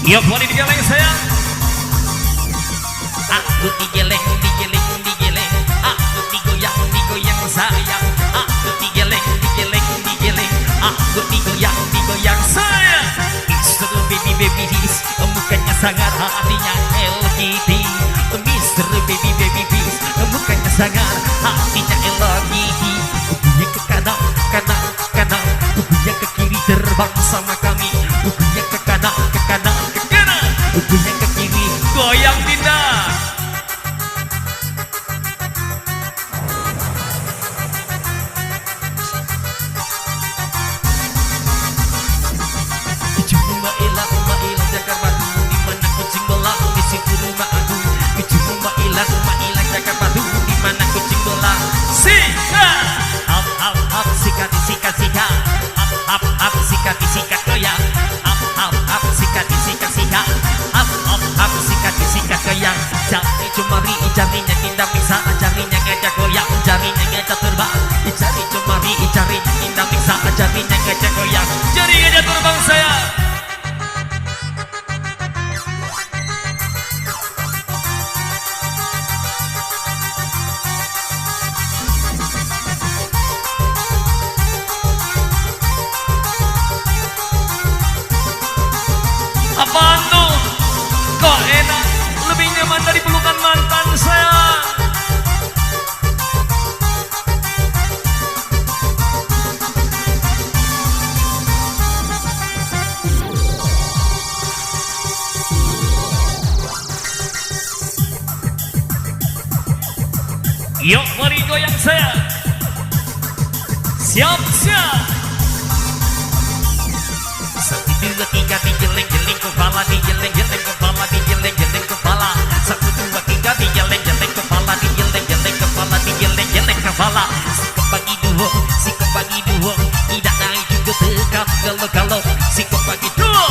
Yuk boleh digeleng sayang. Aku digeleng, digeleng, digeleng. Aku digoyang sayang. Aku digeleng, digeleng, digeleng. Aku digoyang sayang. Mr. Baby Baby This, mukanya sangat hatinya LGT. Mr. Baby Baby This, mukanya sangat hatinya LGT. Tubuhnya ke kanan, kanan, kanan. Tubuhnya ke kiri terbang sama kami. Tubuhnya ke kanan, ke kanan, ke kanan. Tubuhnya ke kiri goyang pindah. Jakarta di mana kucing belang di situ rumah aku. Rumah ilang Jakarta di mana kucing belang. Sika, up sikat sikat sikat, up sikat sikat goyang, up sikat sikat sikat, up sikat sikat goyang. Jari cemari jarinya tidak bisa, jarinya ngajak goyang, jarinya ngajak terbang. Jari cemari jarinya tidak bisa, jarinya ngajak goyang, jari ngajak terbang saya. Apaan tuh? Kok enak? Lebih nyaman dari pelukan mantan saya. Yuk mari goyang saya. Siap-siap. 1, 2, 3 digeleng-geleng kepala, digeleng-geleng kepala, digeleng-geleng kepala. 1, 2, 3 digeleng-geleng kepala, digeleng-geleng kepala, digeleng-geleng kepala. Sikap bagi dua, tidak naik juga tekan kalau-kalau. Sikap bagi dua,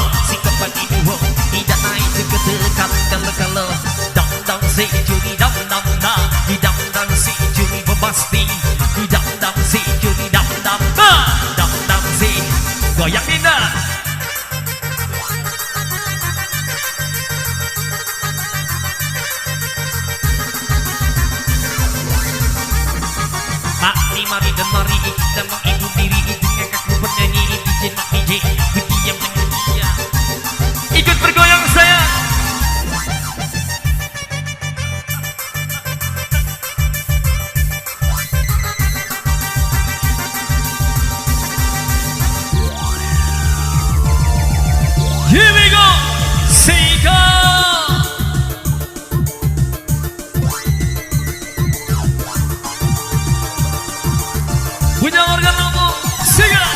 tidak naik juga tekan kalau-kalau. Dang-dang si juri dang-dang da, dang-dang si juri pasti, dang-dang si juri dang-dang da, dang-dang si goyang indah. Mari dan mari kita menghibur diri dengan kaku bernyanyi DJ nak DJ diam dengan dia. Ikut bergoyang saya. Here we go, Sika. Punya organ lampu, Sika.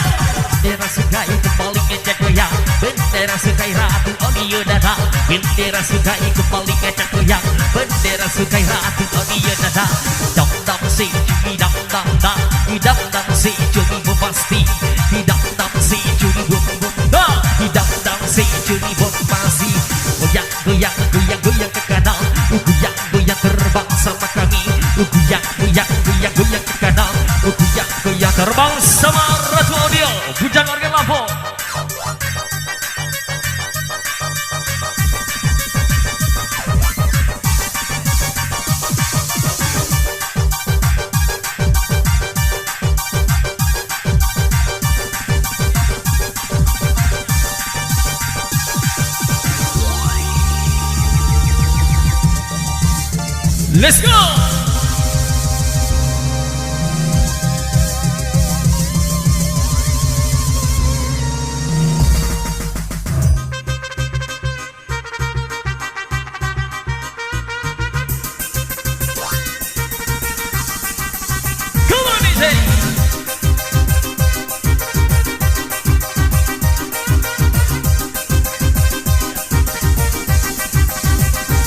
Bendera Sukai paling ngejak goyang, bendera Sukai Ratu Audio Dada. Bendera Sukai paling ngejak goyang, bendera Sukai Ratu Audio Dada. Dang-dang si juri dang-dang da, dang-dang si juri pasti, dang-dang si juri bom-bom da, dang-dang si juri bom pasti. Goyang goyang goyang goyang ke kanan, goyang goyang terbang sama kami, goyang goyang goyang goyang ke kanan, goyang goyang terbang sama Ratu Audio. Bujang organ lampu. Let's go. Come on, DJ.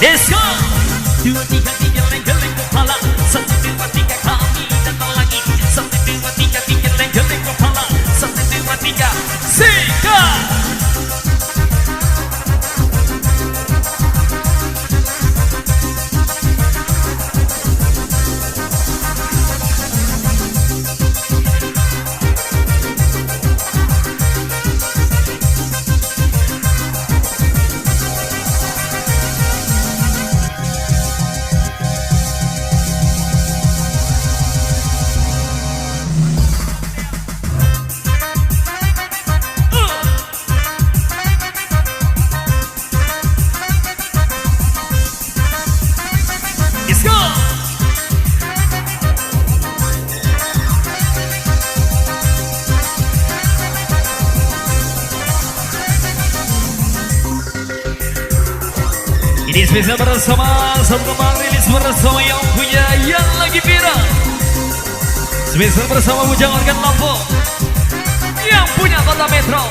Let's go. 2, 3 digeleng-geleng kepala, 1, 2, 3 kami datang lagi. 1, 2, 3 digeleng-geleng kepala, 1, 2, 3 Sika. Ini spesial bersama kembang rilis bersama yang punya yang lagi viral. Spesial bersama Bujang Organ Lombok yang punya Kota Metro.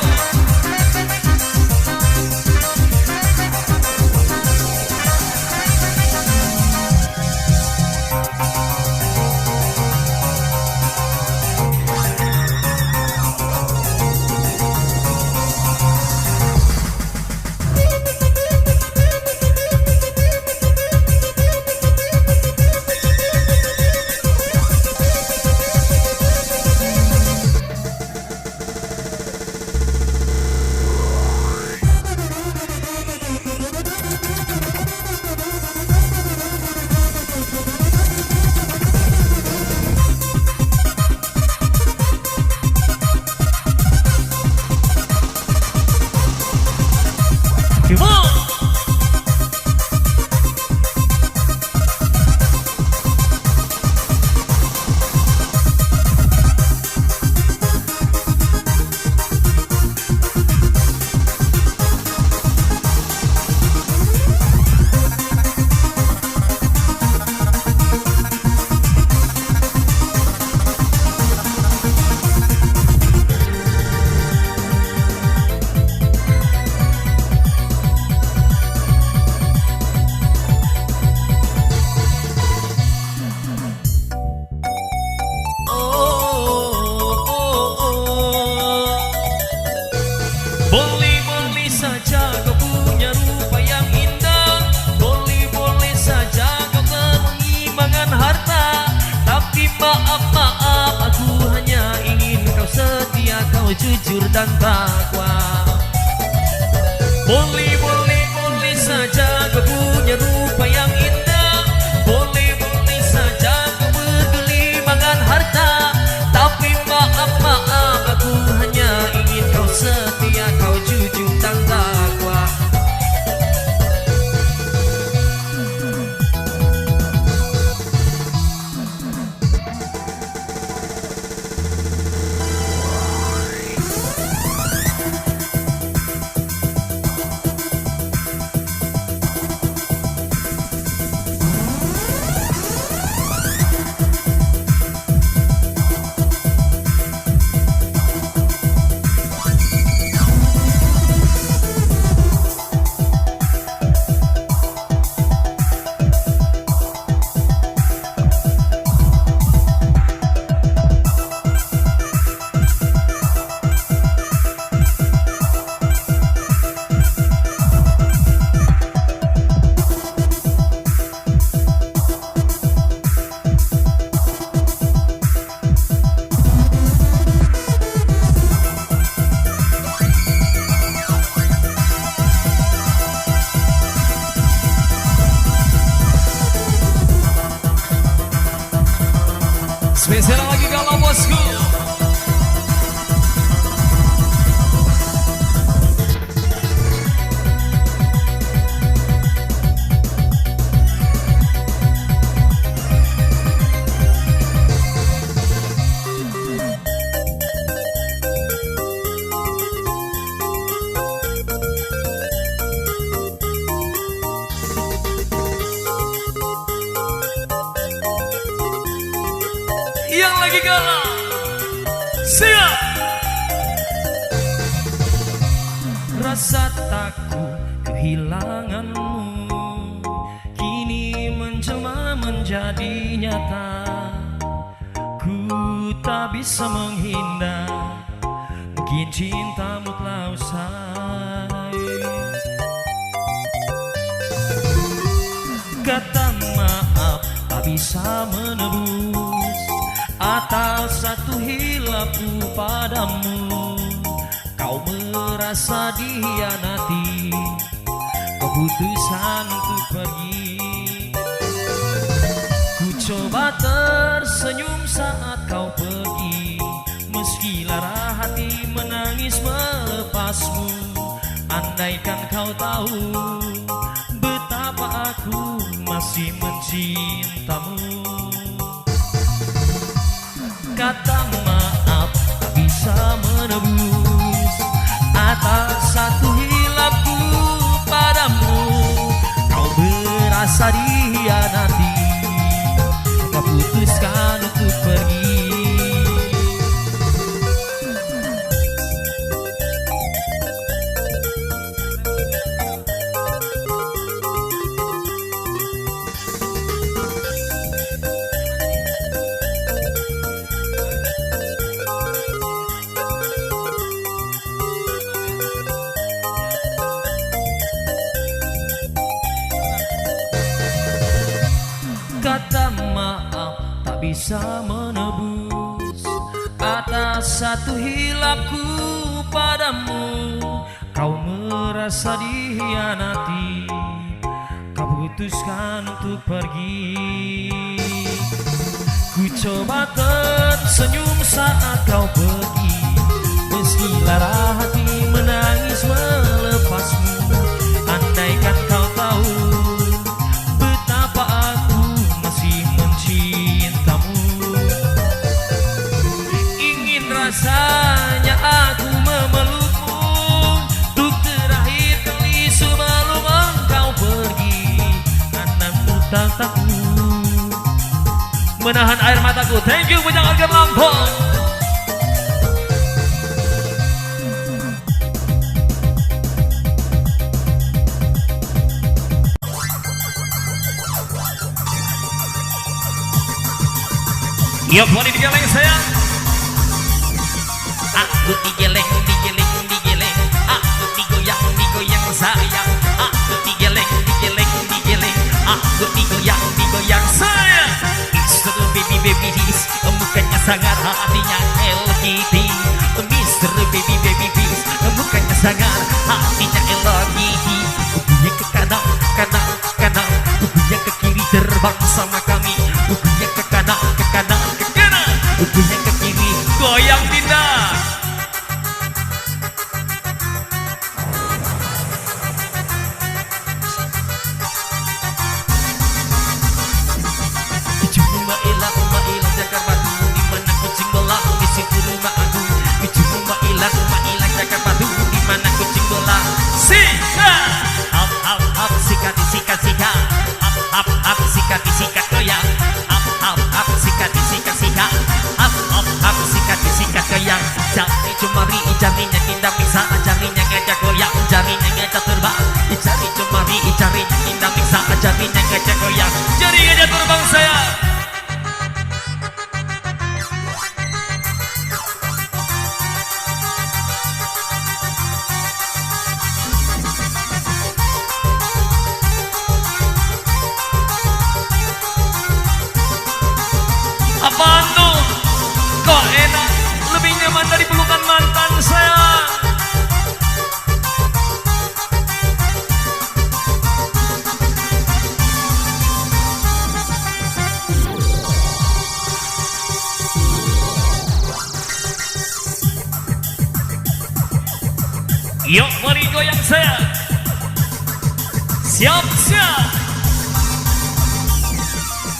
Boleh-boleh saja kau punya rupa yang indah, boleh-boleh saja kau keimbangan harta, tapi maaf aku hanya ingin kau setia, kau jujur dan takwa. Boleh-boleh saja kau punya rupa yang indah, boleh-boleh saja kau bergelimbangan harta, tapi maaf aku hanya ingin kau setia, kau jujur dan takwa. Spesial lagi kalau bosku. Yang lagi galau, siap. Rasa takut kehilanganmu kini menjelma menjadi nyata. Ku tak bisa menghindar, mungkin cintamu telah usai. Kata maaf tak bisa menebus atas satu hilafku padamu. Kau merasa dihianati, keputusan untuk pergi. Ku coba tersenyum saat kau pergi, meski lara hati menangis melepasmu. Andaikan kau tahu betapa aku masih mencintamu. Kata maaf tak bisa menebus atas satu hilafku padamu. Kau bisa menebus atas satu hilapku padamu. Kau merasa dikhianati, kau putuskan untuk pergi. Ku coba tersenyum saat kau pergi, meski lara hati menangis melepasmu. Andaikan kau tahu betapa aku masih mencintamu. Ingin rasanya aku memelukmu untuk terakhir kali sebelum engkau pergi. Namun tak menahan air mataku. Thank you Bujang Organ Lampung. Yuk boleh digeleng sayang. Aku digeleng, digeleng, digeleng. Aku digoyang sayang. Aku digeleng, digeleng, digeleng. Aku digoyang sayang. Mr. Baby This, mukanya sangat, hatinya Hello Kitty. Mr. Baby This, mukanya sangat, hatinya Hello Kitty. Kubunya ke kanan, kanan. Kubunya ke kiri terbang sama kami. Kubunya ke kanan, ke kanan. Kubunya ke kiri goyang pindah. Cuma ilang jaga batu, dimana kucing belang di situ rumah aku. Cuma ilang jaga batu, dimana kucing belang. Up sikat up sikat goyang. Up sikat up sikat goyang. Jari cemari jarinya tidak bisa, jarinya ngajak goyang, jarinya ngajak terbang. Jari cemari jarinya tidak bisa, jarinya ngajak goyang, jari ngajak terbang saya. Apaan tuh? Kok enak? Lebih nyaman dari pelukan mantan saya. Yuk mari goyang saya. Siap.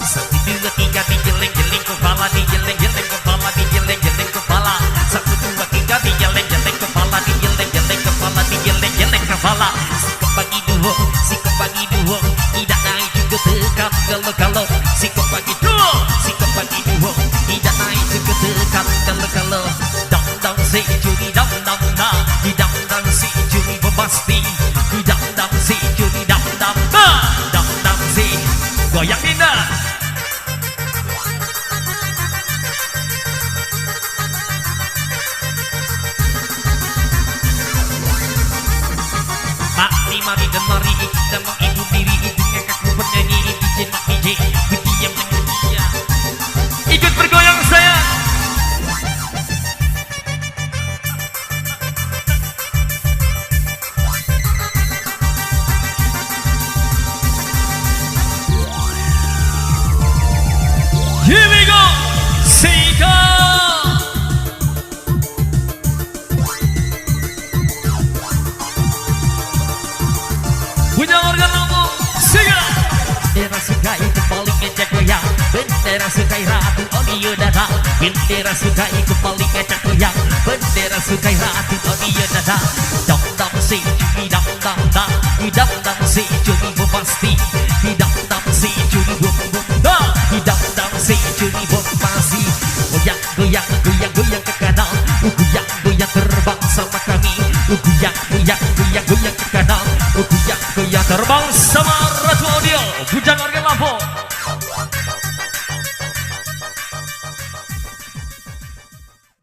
Satu dua tiga dijeleng kepala, dijeleng kepala, dijeleng kepala. Satu dua tiga dijeleng kepala, dijeleng kepala, dijeleng kepala. Sikap bagi dua, tidak naik juga tekan kalau. Sikap bagi dua, tidak naik juga tekan kalau. Dang si curi dang si curi bombastik, dang si curi dang si goyang indah. Mari dan mari kita menghibur diri dengan kaku bernyanyi DJ Mak DJ. Ku diam dengan dia, ikut bergoyang saya. Here we go, Sika. Bujang Organ Lampung, Sika. Bendera Sukai itu paling ngejek goyang. Bendera Sukai Ratu Audio Dada. Bendera Sukai itu paling ngejek goyang. Bendera Sukai Ratu Audio Dada. Dang si curi dang si curi.